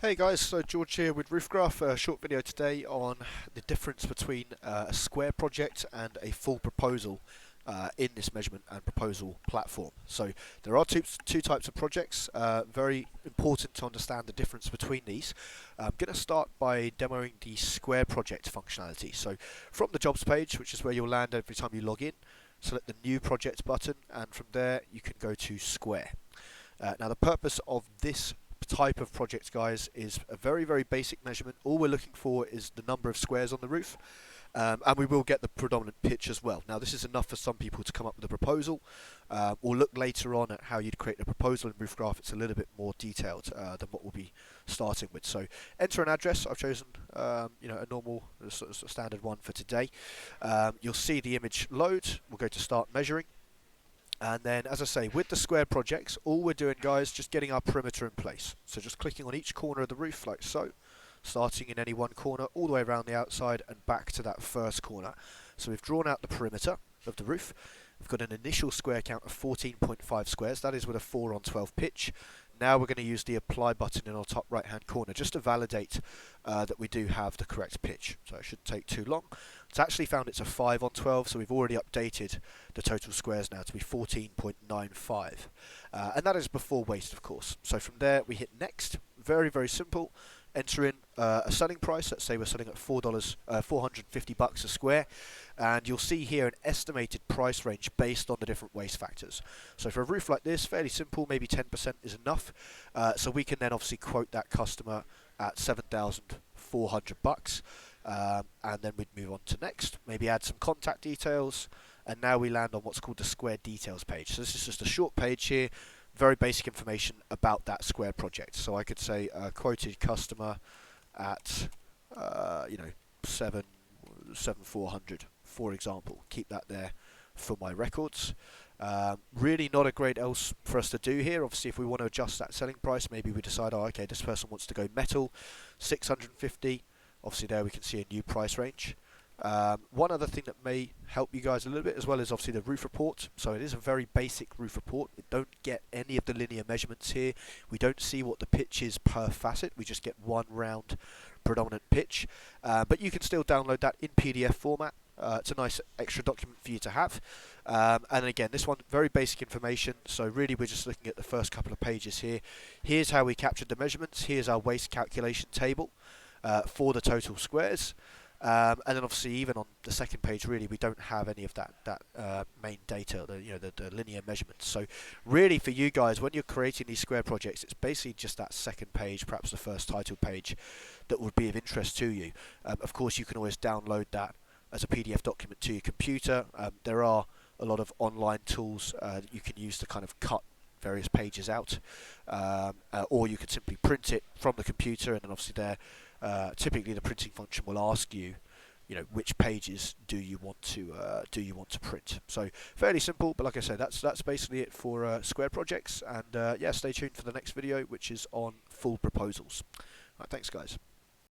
Hey guys, so George here with Roofgraf. A short video today on the difference between a square project and a full proposal in this measurement and proposal platform. So there are two types of projects. Very important to understand the difference between these. I'm going to start by demoing the square project functionality. So from the jobs page, which is where you'll land every time you log in, select the new project button, and from there you can go to square. Now the purpose of this type of project, guys, is a very basic measurement. All we're looking for is the number of squares on the roof, and we will get the predominant pitch as well. Now this is enough for some people to come up with a proposal. We'll look later on at how you'd create a proposal in Roofgraf. It's a little bit more detailed than what we'll be starting with. So enter an address. I've chosen a normal sort of standard one for today. You'll see the image load. We'll go to start measuring. And then, as I say, with the square projects, all we're doing, guys, just getting our perimeter in place. So just clicking on each corner of the roof like so, starting in any one corner, all the way around the outside and back to that first corner. So we've drawn out the perimeter of the roof. We've got an initial square count of 14.5 squares. That is with a 4:12 pitch. Now we're going to use the apply button in our top right hand corner just to validate that we do have the correct pitch. So it shouldn't take too long. It's actually found it's a 5:12, so we've already updated the total squares now to be 14.95. And that is before waste, of course. So from there we hit next. Very simple. Enter in a selling price. Let's say we're selling at $450 a square, and you'll see here an estimated price range based on the different waste factors. So for a roof like this, fairly simple, maybe 10% is enough. So we can then obviously quote that customer at $7,400, and then we'd move on to next. Maybe add some contact details, and now we land on what's called the square details page. So this is just a short page here. Very basic information about that square project. So I could say quoted customer at $7,400, for example. Keep that there for my records. Really not a great else for us to do here. Obviously, if we want to adjust that selling price, maybe we decide, oh, okay, this person wants to go metal, 650. Obviously, there we can see a new price range. One other thing that may help you guys a little bit as well is obviously the roof report. So it is a very basic roof report. We don't get any of the linear measurements here. We don't see what the pitch is per facet. We just get one round predominant pitch. But you can still download that in PDF format. It's a nice extra document for you to have. And again, this one, very basic information. So really we're just looking at the first couple of pages here. Here's how we captured the measurements. Here's our waste calculation table for the total squares. And then obviously even on the second page, really we don't have any of that main data, the linear measurements. So really for you guys, when you're creating these square projects, it's basically just that second page, perhaps the first title page, that would be of interest to you. Of course, you can always download that as a PDF document to your computer. There are a lot of online tools that you can use to kind of cut various pages out, or you could simply print it from the computer, and then obviously there. Typically, the printing function will ask you, which pages do you want to print. So fairly simple, but like I said, that's basically it for square projects. And yeah, stay tuned for the next video, which is on full proposals. Right, thanks, guys.